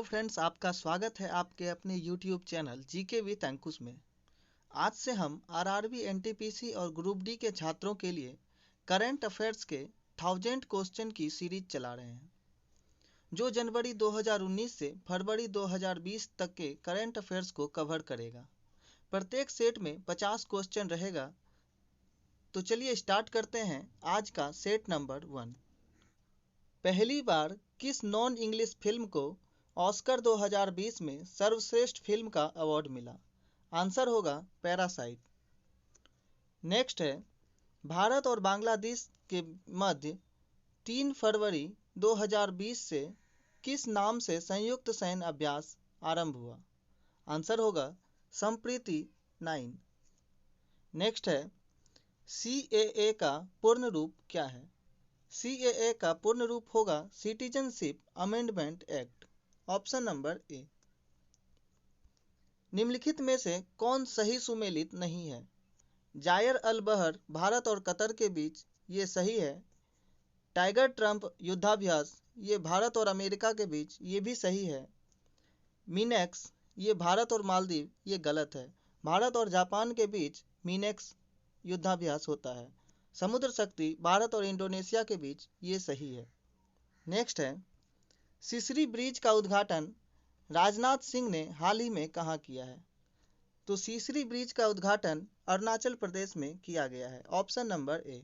Hello friends, आपका स्वागत है आपके अपने यूट्यूब चैनल जीके विद अंकुश में। आज से हम आरआरबी, एनटीपीसी और ग्रुप डी के छात्रों के लिए करंट अफेयर्स के 1000 क्वेश्चन की सीरीज चला रहे हैं, जो जनवरी 2019 से फरवरी 2020 तक के करंट अफेयर्स को कवर करेगा। प्रत्येक सेट में 50 क्वेश्चन रहेगा। तो चलिए स्टार्ट करते हैं आज का सेट नंबर 1। पहली बार किस नॉन इंग्लिश फिल्म को ऑस्कर 2020 में सर्वश्रेष्ठ फिल्म का अवार्ड मिला? आंसर होगा पैरासाइट। नेक्स्ट है, भारत और बांग्लादेश के मध्य 3 फरवरी 2020 से किस नाम से संयुक्त सैन्य अभ्यास आरंभ हुआ? आंसर होगा संप्रीति 9। नेक्स्ट है, सीएए का पूर्ण रूप क्या है? सीएए का पूर्ण रूप होगा citizenship amendment act. Option number A. निम्नलिखित में से कौन सही सुमेलित नहीं है? जायर अल बहर भारत और कतर के बीच, ये सही है। टाइगर ट्रंप युद्धाभ्यास, ये भारत और अमेरिका के बीच, ये भी सही है। मीनेक्स, ये भारत और मालदीव, ये गलत है। भारत और जापान के बीच मीनेक्स युद्धाभ्यास होता है। समुद्र शक्ति भारत और इंडोनेशिया के बीच, ये सही है। नेक्स्ट है, सिसरी ब्रिज का उद्घाटन राजनाथ सिंह ने हाल ही में कहाँ किया है? तो सिसरी ब्रिज का उद्घाटन अरुणाचल प्रदेश में किया गया है। Option number A.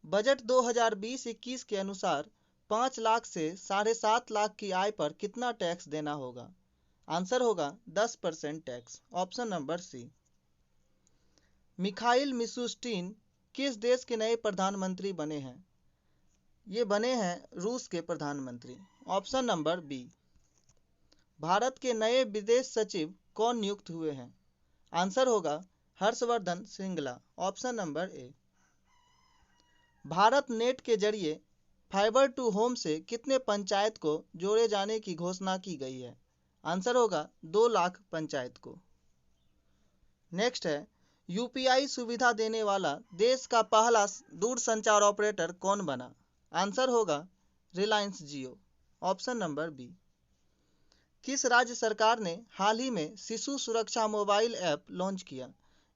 बजट 2020-21 के अनुसार 5 लाख से 7.5 लाख की आय पर कितना टैक्स देना होगा? आंसर होगा 10% tax. Option number C. Mikhail Mishustin किस देश के नए प्रधानमंत्री बने हैं? ये बने हैं रूस के प्रधानमंत्री। Option number B. भारत के नए विदेश सचिव कौन नियुक्त हुए हैं? आंसर होगा Harshvardhan Shringla. Option number A. Bharat net के जरिए फाइबर टू होम से कितने पंचायत को जोड़े जाने की घोषणा की गई है? आंसर होगा 2 लाख पंचायत को। नेक्स्ट है, यूपीआई सुविधा देने वाला देश का पहला दूरसंचार ऑपरेटर कौन बना? आंसर होगा Reliance Jio. Option number B. किस राज्य सरकार ने हाल ही में शिशु सुरक्षा मोबाइल ऐप लॉन्च किया?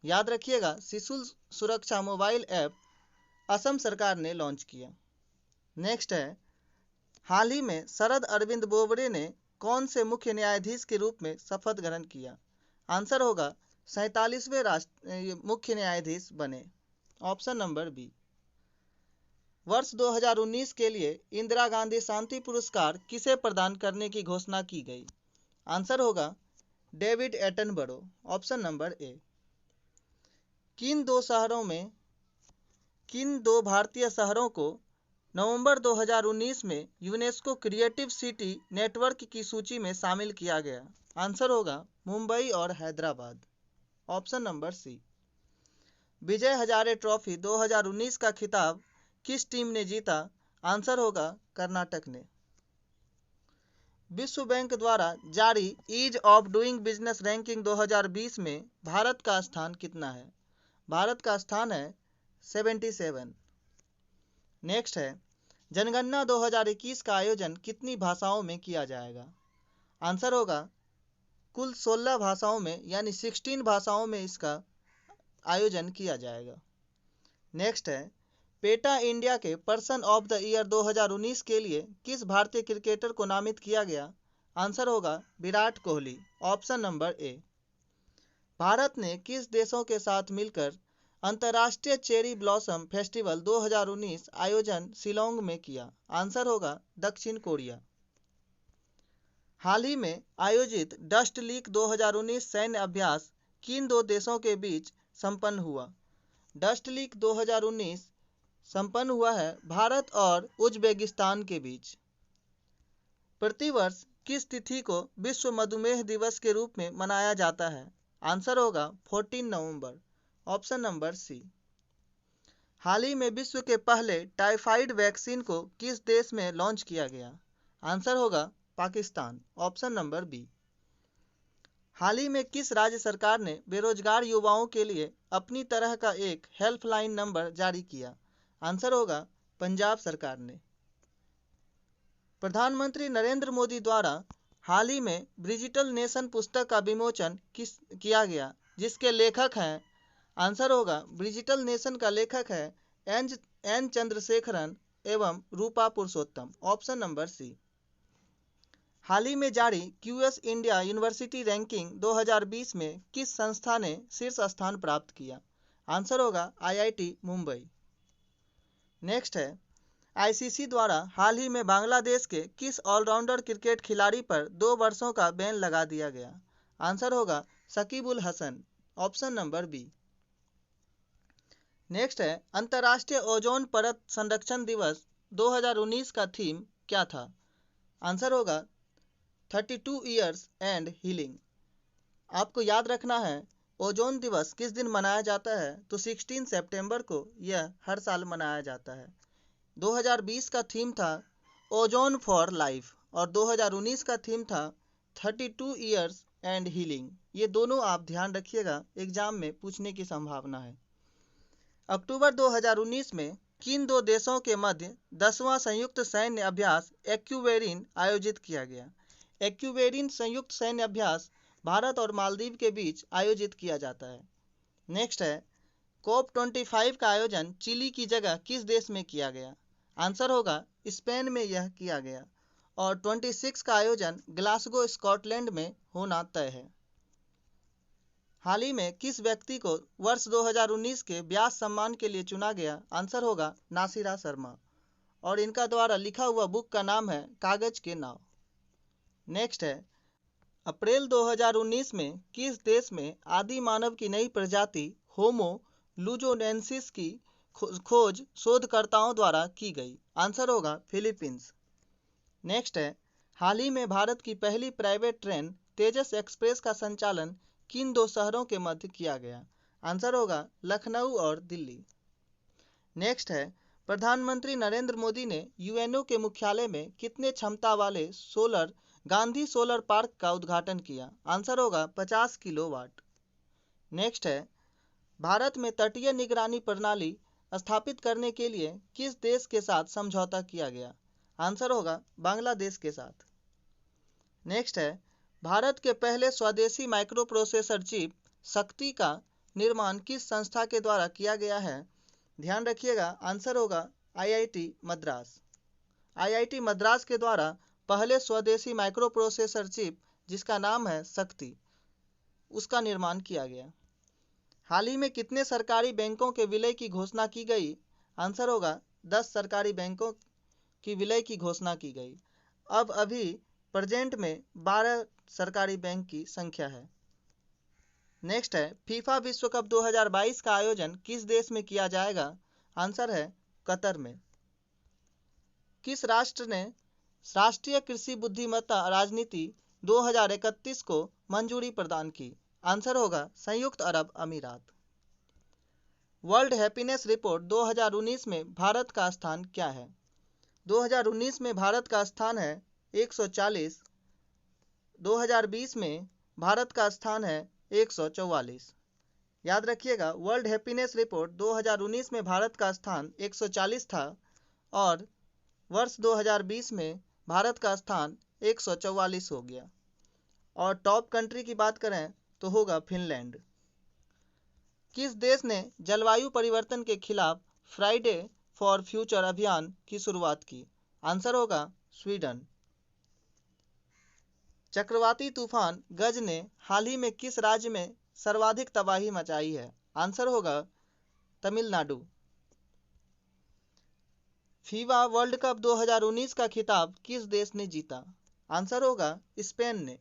याद रखिएगा, शिशु सुरक्षा मोबाइल ऐप असम सरकार ने लॉन्च किया। नेक्स्ट है, हाल ही में शरद अरविंद बोबड़े ने कौन से मुख्य न्यायाधीश के रूप में शपथ ग्रहण किया? आंसर होगा 47वें मुख्य न्यायाधीश बने। Option number B. वर्ष 2019 के लिए इंदिरा गांधी शांति पुरस्कार किसे प्रदान करने की घोषणा की गई? आंसर होगा David Attenborough. Option number A. किन दो भारतीय शहरों को नवंबर 2019 में यूनेस्को क्रिएटिव सिटी नेटवर्क की सूची में शामिल किया गया? आंसर होगा मुंबई और Hyderabad. Option number C. Vijay Hazare trophy 2019 का खिताब किस टीम ने जीता? आंसर होगा कर्नाटक ने। विश्व बैंक द्वारा जारी ease of doing business ranking 2020 में भारत का स्थान कितना है? भारत का स्थान है 77। नेक्स्ट है, जनगणना 2021 का आयोजन कितनी भाषाओं में किया जाएगा? आंसर होगा कुल 16 भाषाओं में, यानी 16 भाषाओं में इसका आयोजन किया जाएगा। नेक्स्ट है, पेटा इंडिया के पर्सन ऑफ द ईयर 2019 के लिए किस भारतीय क्रिकेटर को नामित किया गया? आंसर होगा Virat Kohli. Option number A. Bharat ने किस देशों के साथ मिलकर अंतर्राष्ट्रीय चेरी ब्लॉसम फेस्टिवल 2019 आयोजन शिलोंग में किया? आंसर होगा दक्षिण कोरिया। हाल ही में आयोजित डस्ट लीग 2019 सैन्य अभ्यास किन 2 देशों के बीच संपन्न हुआ? डस्ट लीग 2019 संपन्न हुआ है भारत और उज्बेकिस्तान के बीच। प्रतिवर्ष किस तिथि को विश्व मधुमेह दिवस के रूप में मनाया जाता है? आंसर होगा 14 नवंबर। ऑप्शन नंबर सी। हाल ही में विश्व के पहले टाइफाइड वैक्सीन को किस देश में लॉन्च किया गया? आंसर होगा पाकिस्तान। Option number B. हाल ही में किस राज्य सरकार ने बेरोजगार युवाओं के लिए अपनी तरह का एक हेल्पलाइन नंबर जारी किया? आंसर होगा पंजाब सरकार ने। प्रधानमंत्री नरेंद्र मोदी द्वारा हाल ही में डिजिटल नेशन पुस्तक का विमोचन किया गया, जिसके लेखक हैं, आंसर होगा डिजिटल नेशन का लेखक है एन चंद्रशेखरन एवं रूपा पुरुषोत्तम, ऑप्शन नंबर सी। हाल ही में जारी क्यूएस इंडिया यूनिवर्सिटी रैंकिंग 2020 में किस संस्था ने शीर्ष स्थान प्राप्त किया? आंसर होगा आईआईटी मुंबई। नेक्स्ट है, आईसीसी द्वारा हाल ही में बांग्लादेश के किस ऑलराउंडर क्रिकेट खिलाड़ी पर 2 वर्षों का बैन लगा दिया गया? आंसर होगा Shakib ul Hasan, option number B. Next है, अंतर्राष्ट्रीय ओजोन परत संरक्षण दिवस 2019 का थीम क्या था? आंसर होगा 32 ईयर्स एंड हीलिंग। आपको याद रखना है ओजोन दिवस किस दिन मनाया जाता है, तो 16 सितंबर को यह हर साल मनाया जाता है। 2020 का थीम था ओजोन फॉर लाइफ और 2019 का थीम था 32 ईयर्स एंड हीलिंग। ये दोनों आप ध्यान रखिएगा, एग्जाम में पूछने की संभावना है। अक्टूबर 2019 में किन 2 देशों के मध्य 10वां संयुक्त सैन्य अभ्यास एक्यूवेरिन आयोजित किया गया? एक्यूवेरिन संयुक्त सैन्य अभ्यास भारत और मालदीव के बीच आयोजित किया जाता है। नेक्स्ट है, COP25 का आयोजन चिली की जगह किस देश में किया गया? आंसर होगा स्पेन में यह किया गया और 26 का आयोजन ग्लासगो स्कॉटलैंड में होना तय है। हाल ही में किस व्यक्ति को वर्ष 2019 के व्यास सम्मान के लिए चुना गया? आंसर होगा नासिरा शर्मा और इनका द्वारा लिखा हुआ बुक का नाम है कागज के नाव। नेक्स्ट है, अप्रैल 2019 में किस देश में आदि मानव की नई प्रजाति होमो लुजोनेंसिस की खोज शोधकर्ताओं द्वारा की गई? आंसर होगा फिलीपींस। नेक्स्ट है, हाल ही में भारत की पहली प्राइवेट ट्रेन तेजस एक्सप्रेस का संचालन किन 2 शहरों के मध्य किया गया? आंसर होगा लखनऊ और दिल्ली। नेक्स्ट है, प्रधानमंत्री नरेंद्र मोदी ने यूएनओ के मुख्यालय में कितने क्षमता वाले गांधी सोलर पार्क का उद्घाटन किया? आंसर होगा 50 किलोवाट। नेक्स्ट है, भारत में तटीय निगरानी प्रणाली स्थापित करने के लिए किस देश के साथ समझौता किया गया? आंसर होगा बांग्लादेश के साथ। नेक्स्ट है, भारत के पहले स्वदेशी माइक्रो प्रोसेसर चिप शक्ति का निर्माण किस संस्था के द्वारा किया गया है? ध्यान रखिएगा, आंसर होगा आईआईटी मद्रास। आईआईटी मद्रास के द्वारा पहले स्वदेशी माइक्रो प्रोसेसर चिप, जिसका नाम है शक्ति, उसका निर्माण किया गया। हाल ही में कितने सरकारी बैंकों के विलय की घोषणा की गई? आंसर होगा 10 सरकारी बैंकों की विलय की घोषणा की गई। अब अभी प्रेजेंट में 12 सरकारी बैंक की संख्या है। नेक्स्ट है, फीफा विश्व कप 2022 का आयोजन किस देश में किया जाएगा? आंसर है कतर में। किस राष्ट्र ने राष्ट्रीय कृषि बुद्धिमत्ता राजनीति 2031 को मंजूरी प्रदान की? आंसर होगा संयुक्त अरब अमीरात। वर्ल्ड हैप्पीनेस रिपोर्ट 2019 में भारत का स्थान क्या है? 2019 में भारत का स्थान है 140। 2020 में भारत का स्थान है 144। याद रखिएगा, वर्ल्ड हैप्पीनेस रिपोर्ट 2019 में भारत का स्थान 140 था और वर्ष 2020 में भारत का स्थान 144 हो गया। और टॉप कंट्री की बात करें तो होगा फिनलैंड। किस देश ने जलवायु परिवर्तन के खिलाफ फ्राइडे फॉर फ्यूचर अभियान की शुरुआत की? आंसर होगा स्वीडन। चक्रवाती तूफान गज ने हाल ही में किस राज्य में सर्वाधिक तबाही मचाई है? आंसर होगा तमिलनाडु। फीफा वर्ल्ड कप 2019 का खिताब किस देश ने जीता? आंसर होगा स्पेन ने।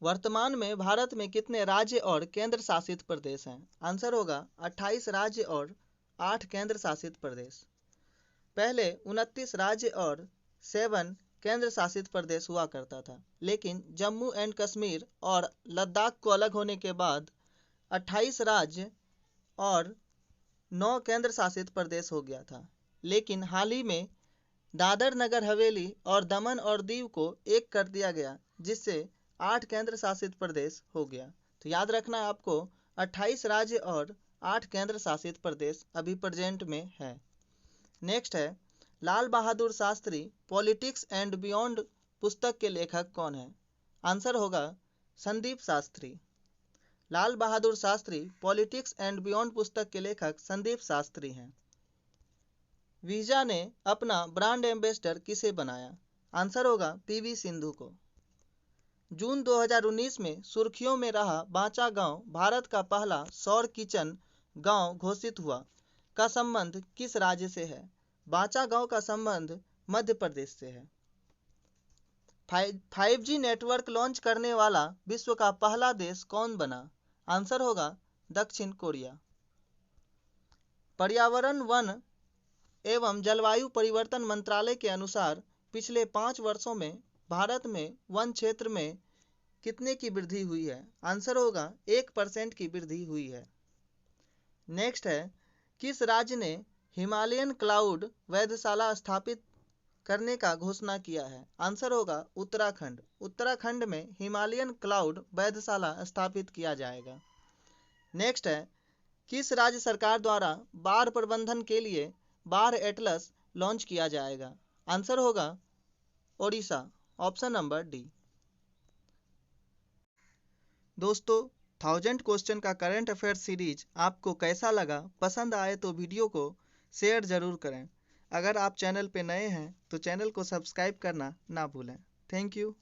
वर्तमान में भारत में कितने राज्य और केंद्र शासित प्रदेश हैं? आंसर होगा 28 राज्य और 8 केंद्र शासित प्रदेश। पहले 29 राज्य और 7 केंद्र शासित प्रदेश हुआ करता था, लेकिन जम्मू एंड कश्मीर और लद्दाख को अलग होने के बाद 28 राज्य और 9 केंद्र शासित प्रदेश हो गया था। लेकिन हाल ही में दादर नगर हवेली और दमन और दीव को एक कर दिया गया, जिससे 8 केंद्र शासित प्रदेश हो गया। तो याद रखना है आपको, 28 राज्य और 8 केंद्र शासित प्रदेश अभी प्रेजेंट में है। नेक्स्ट है, Lal Bahadur Shastri politics and beyond पुस्तक के लेखक कौन हैं? आंसर होगा Sandeep Shastri. Lal Bahadur Shastri politics and beyond पुस्तक के लेखक संदीप शास्त्री हैं। वीजा ने अपना ब्रांड एम्बेसडर किसे बनाया? आंसर होगा पीवी सिंधु को। जून 2019 में सुर्खियों में रहा बांचा गांव भारत का पहला सौर किचन गांव घोषित हुआ का संबंध किस राज्य से है? बांचा गांव का संबंध मध्य प्रदेश से है। 5G नेटवर्क लॉन्च करने वाला विश्व का पहला देश कौन बना? आंसर होगा दक्षिण कोरिया। पर्यावरण, वन एवं जलवायु परिवर्तन मंत्रालय के अनुसार पिछले 5 वर्षों में भारत में वन क्षेत्र में कितने की वृद्धि हुई है? आंसर होगा 1% की वृद्धि हुई है। नेक्स्ट है, किस राज्य ने हिमालयन क्लाउड वेधशाला स्थापित करने का घोषणा किया है? आंसर होगा उत्तराखंड। उत्तराखंड में हिमालयन क्लाउड वेधशाला स्थापित किया जाएगा। नेक्स्ट है, किस राज्य सरकार द्वारा बाढ़ प्रबंधन के लिए बाढ़ एटलस लॉन्च किया जाएगा? आंसर होगा ओडिशा, ऑप्शन नंबर डी। दोस्तों, 1000 क्वेश्चन का करंट अफेयर सीरीज आपको कैसा लगा? पसंद आए तो वीडियो को शेयर जरूर करें। अगर आप चैनल पे नए हैं तो चैनल को सब्सक्राइब करना ना भूलें। Thank you.